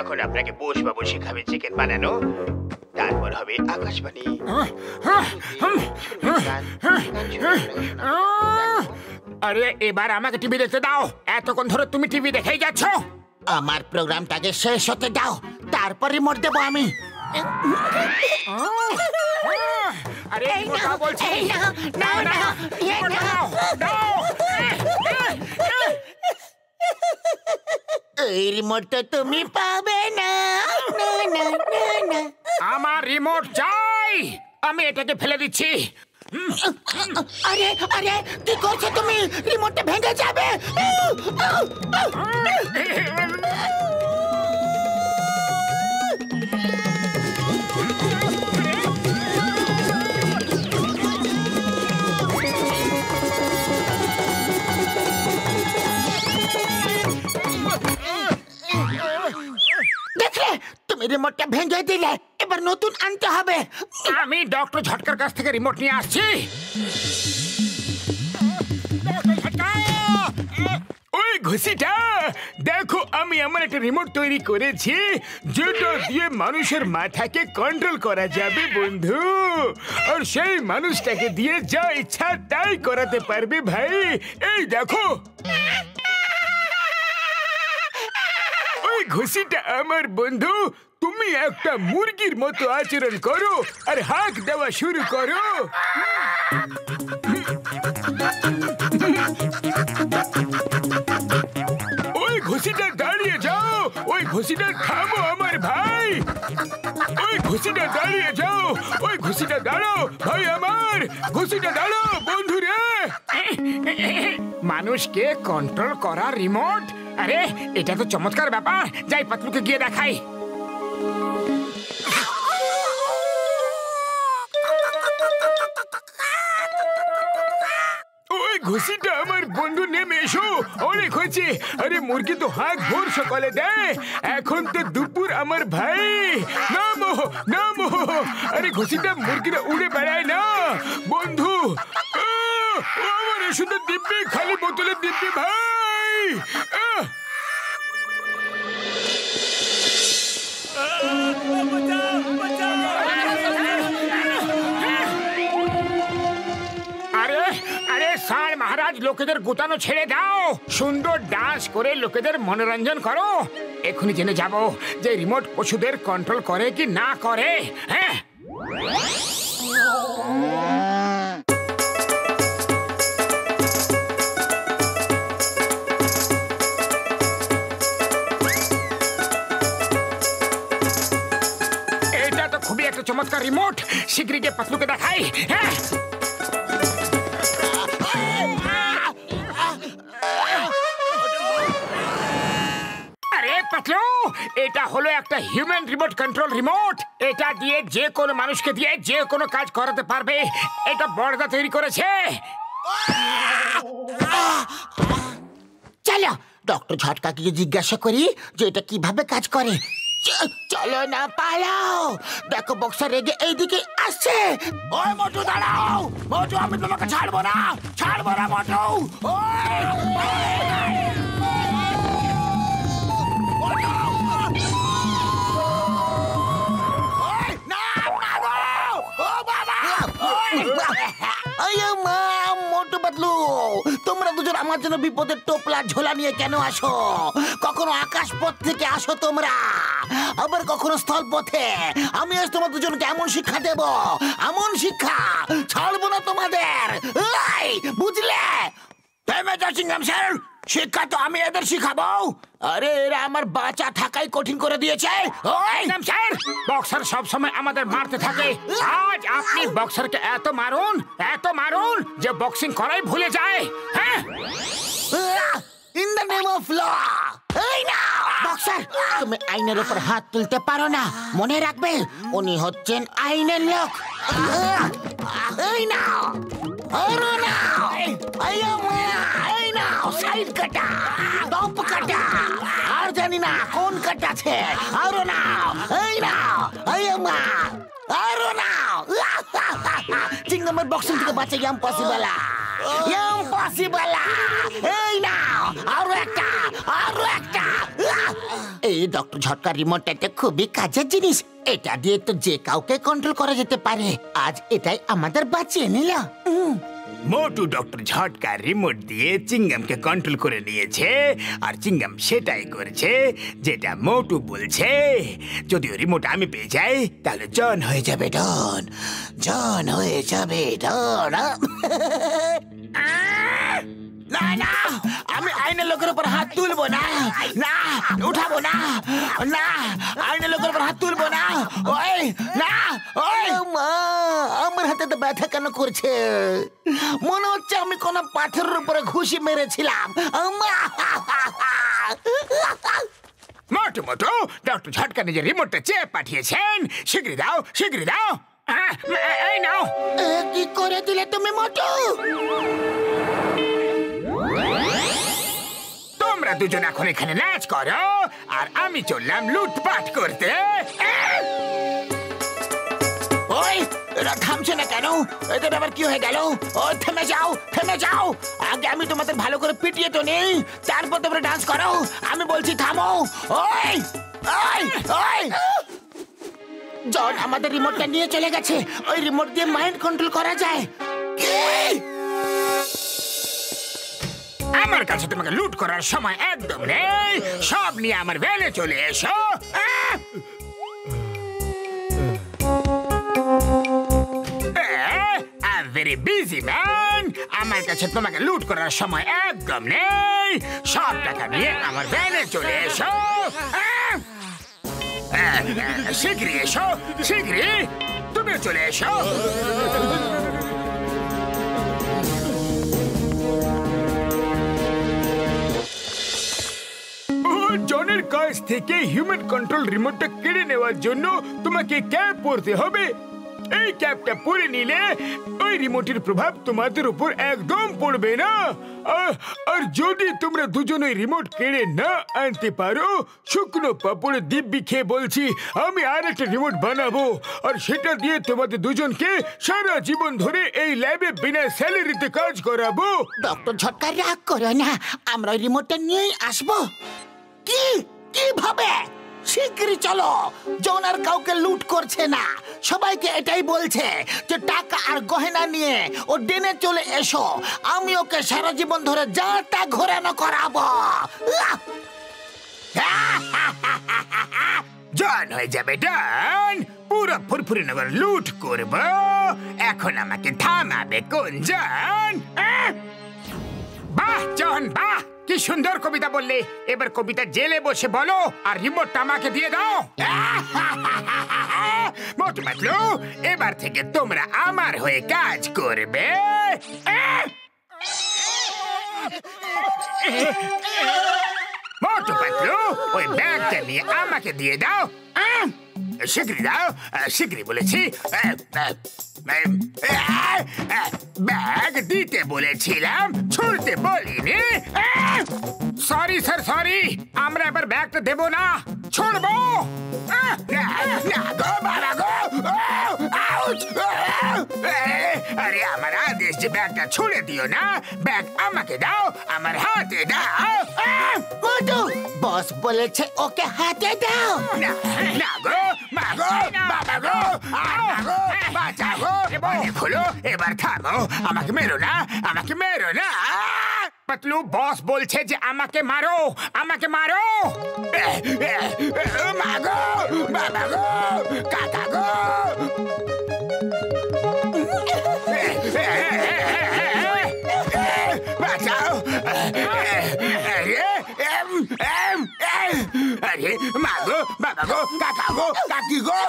এখন আপনাকে বোসবাবু শেখাবে চিকেন বানানো, তারপর হবে আকাশবাণী। আরে এবার আমাকে টিভি দেখতে দাও, এতক্ষণ ধরে তুমি টিভি দেখেই যাচ্ছ। আমার প্রোগ্রামটাকে শেষ হতে দাও, তারপর রিমোট দেবো আমি। আরে কথা বলছি, এই রিমোটটা তুমি পাবে না। আমার রিমোট চাই, আমি এটাকে ফেলে দিচ্ছি। আরে আরে কি করছো তুমি? রিমোটটা ভেঙে যাবে। দেখলে, তুমি রিমোটটা ভেঙে দিলে, এবার নতুন আনতে হবে। আমি ডক্টর ঝটকার কাছ থেকে রিমোট নিয়ে আসছি। ওই ঘুষিটা দেখো, আমি আমার একটা রিমোট তৈরি করেছি যেটা দিয়ে মানুষের মাথাকে কন্ট্রোল করা যাবে বন্ধু, আর সেই মানুষটাকে দিয়ে যা ইচ্ছা তাই করাতে পারবে ভাই। এই দেখো, ওই ঘুষিটা আমার বন্ধু। তুমি একটা মুরগির মতো আচরণ করো আর হাঁক দেওয়া শুরু করো। ওই ঘুষিটা দাঁড়িয়ে যাও, ওই ঘুষিটা থামো আমার ভাই। ওই ঘুষিটা দাঁড়িয়ে যাও, ওই ঘুষিটা দাঁড়াও ভাই আমার, ঘুষিটা দাঁড়াও বন্ধু রে। মানুষকে কন্ট্রোল করা রিমোট, আরে এটা তো চমৎকার ব্যাপার। যাই পাতলুকে গিয়ে দেখাই। ওই ঘুষিটা আমার বন্ধু, নেমে এসো, অনেক হয়েছে। আরে মুরগি তো হাঁক ভোর সকালে দেয়, এখন তো দুপুর আমার ভাই। নামো নামো, আরে ঘুষিটা মুরগিটা উড়ে বেড়ায় না বন্ধু। আমার শুধু দিব্যি, খালি বোতলে দিব্যি ভাই। আরে আরে স্যার মহারাজ, লোকেদের গুতানো ছেড়ে দাও, সুন্দর ডান্স করে লোকেদের মনোরঞ্জন করো। এখনই জেনে যাব যে রিমোট পশুদের কন্ট্রোল করে কি না করে। হ্যাঁ, এটা তো খুবই একটা চমৎকার রিমোট, শীঘ্রই গিয়ে পাতলুকে দেখাই। হ্যাঁ, পাতলু, এটা হলো একটা হিউম্যান রিমোট কন্ট্রোল রিমোট। এটা দিয়ে যে কোনো মানুষকে দিয়ে যে কোনো কাজ করাতে পারবে। এটা বড়দা তৈরি করেছে। চলো ডক্টর ঝটকাকে জিজ্ঞাসা করি যে এটা কিভাবে কাজ করে। চলো না, পালাও। দেখো বক্সার রেগে এইদিকে আসছে। ওই মোটু দাঁড়াও, মোটু আমি তোমাকে ছাড়বো না, ছাড়বো না মোটু। মোটু পাতলু, তোমরা দুজন আমার জন্য বিপদের টোপলা ঝোলা নিয়ে কেন আসো? কখনো আকাশ পথ থেকে আসো তোমরা, আবার কখনো স্থল পথে। আমি আজ তোমার দুজনকে এমন শিক্ষা দেব, এমন শিক্ষা ছাড়বো না তোমাদের, বুঝলে? স্যার, শিক্ষা তো আমি এদের শিখাবো। আরে এরা আমার বাঁচা থাকাই কঠিন করে দিয়েছে। স্যার, বক্সার সব সময় আমাদের মারতে থাকে। আজ আপনি বক্সারকে এত মারুন যে বক্সিং করাই ভুলে যায়। হ্যাঁ, in the name of law. এই না বক্সার, তুমি আইনের উপর হাত তুলতে পারো না, মনে রাখবে উনি হচ্ছেন আইনের লোক। এই না, আরো না, এই না, সাইড কাটা, টপ কাটা, আর জানি না কোন কাটা আছে। আরো না, এই না, আরো না। চিংগামের বক্সিং থেকে বাঁচা ইম্পসিবল। ইম্পসিবল এই নাও আরো একটা এই ডক্টর ঝটকার রিমোটটা তো খুবই কাজের জিনিস এটা দিয়ে তো যে কাউকে কন্ট্রোল করা যেতে পারে আজ এটাই আমাদের বাঁচিয়ে নিল মোটু ডক্টর ঝটকার রিমোট দিয়ে চিংগামকে কন্ট্রোল করে নিয়েছে আর চিংগাম সেটাই করছে যেটা মোটু বলছে যদিও রিমোট আমি পেয়ে যাই তাহলে জন হয়ে যাবে জন হয়ে যাবে ডন না না আমি আইনের লোকের উপর হাত তুলবো না না উঠাবো না না আইনের লোকের উপর হাত তুলবো না ওই না ওই মা আমার হাতে তো ব্যথা কেন করছে মনে হচ্ছে আমি কোন পাথরের উপরে ঘুষি মেরেছিলাম মোটু ডক্টর ঝটকা নিজের রিমোটটা চেয়ে পাঠিয়েছেন শীঘ্রই দাও এই নাও কি করে দিলে তুমি মোটু তোমরা দুজন এখন এখানে নাচ করো আর আমি চললাম লুটপাট করতে ওই এরা থামছে না কেন এদের আবার কি হয়ে গেল ও থেমে যাও আগে আমি তোমাদের ভালো করে পিটিয়ে তো নেই তারপর তোমরা ডান্স করো আমি বলছি থামো ওই জন আমাদের রিমোটটা নিয়ে চলে গেছে ওই রিমোট দিয়ে মাইন্ড কন্ট্রোল করা যায় আমার কাছে তোমাকে লুট করার সময় একদম নেই সব নিয়ে আমার ভ্যানে চলে এসো ভেরি বিজি ম্যান আমার কাছে তোমাকে লুট করার সময় একদম নেই সব টাকা নিয়ে আমার ভ্যানে চলে এসো শীঘ্রই এসো তুমিও চলে এসো জনের কাছ থেকে হিউম্যান কন্ট্রোল রিমোটটা কেড়ে নেওয়ার জন্য তোমাকে ক্যাপ পরতে হবে এই ক্যাপটা পরে নিলে ওই রিমোটের প্রভাব তোমাদের উপর একদম পড়বে না আর যদি তোমরা দুজন ওই রিমোট কেড়ে না আনতে পারো শুকনো পাপড়ে দিব্যি খেয়ে বলছি আমি আর একটা রিমোট বানাবো আর সেটা দিয়ে তোমাদের দুজনকে সারা জীবন ধরে এই ল্যাবে বিনা স্যালারিতে কাজ করাবো ডক্টর ঝটকা রাগ করো না আমরা ওই রিমোটটা নিয়েই আসবো কিভাবে শিগগিরই চলো জন আর কাউকে লুট করছে না সবাইকে এটাই বলছে যে টাকা আর গয়না নিয়ে ও ডেনে চলে এসো আমি ওকে সারা জীবন ধরে যা তা ঘোরানো করাবো জন হয়ে যাবে ডন পুরো ফুরফুরি নগর লুট করব এখন আমাকে থামাবে কোন জন বাহ জন বাহ কি সুন্দর কবিতা বললে এবার কবিতা জেলে বসে বলো আর রিমোটটা আমাকে দিয়ে দাও মোটু পাতলু এবার থেকে তোমরা আমার হয়ে কাজ করবে মোটু পাতলু ওই ব্যাগটা নিয়ে আমাকে দিয়ে দাও শীঘ্রই বলেছি ব্যাগ দিতে বলেছিলাম ছুড়তে বলিনি সরি স্যার সরি আমরা এবার ব্যাগটা দেব না ছুড়বো আরে আমার আদেশ যে ব্যাগটা ছুড়ে দিও না ব্যাগ আমাকে দাও আমার হাতে দাও বস বলেছে ওকে হাতে দাও না গো মাগো বাবা গো বাঁচা গো খোলো এবার থামো আমাকে মেরো না পাতলু বস বলছে যে আমাকে মারো মাগো বাবা গো কাকা গো বাঁচাও আরে মাগো বাবা গো কাকা গো কাকি গো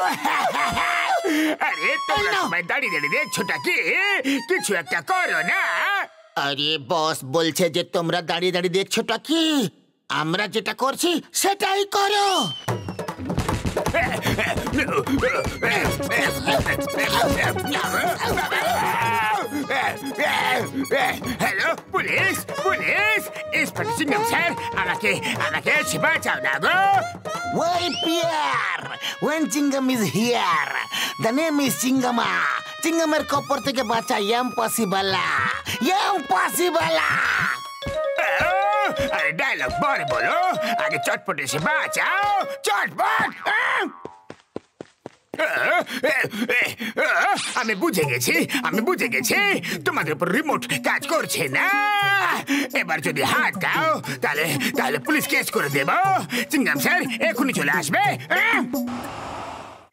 আরে তোমরা সবাই দাঁড়িয়ে দেখছোটা কি কিছু একটা করো না আরে বস বলছে যে তোমরা দাঁড়িয়ে দেখছোটা কি আমরা যেটা করছি সেটাই করো hello police inspector Singham sir আমাকে এসে বাঁচাও না গো Wait, Pierre! When Chingam is here, the name is Chingama. চিংগামের কপর থেকে বাঁচা ইম্পসিবল ইম্পসিবল। আরে ডায়লগ পরে বলো, আগে চটপট এসে বাঁচাও, চটপট। আমি বুঝে গেছি তোমাদের উপর রিমোট কাজ করছে না। এবার যদি হাত দাও তাহলে পুলিশ কেস করে দেব। চিংগাম স্যার এখনই চলে আসবে।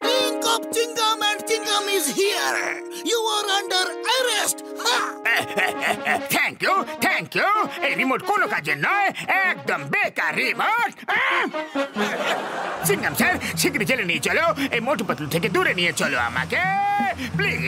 King of Chingam and Chingam is here. You are under arrest. Thank you. এই রিমোট কোনো কাজের নয়, একদম বেকার রিমোট। চিংগাম স্যার শীঘ্রই জেলে নিয়ে চলো, এই মোটু পাতলু থেকে দূরে নিয়ে চলো আমাকে প্লিজ।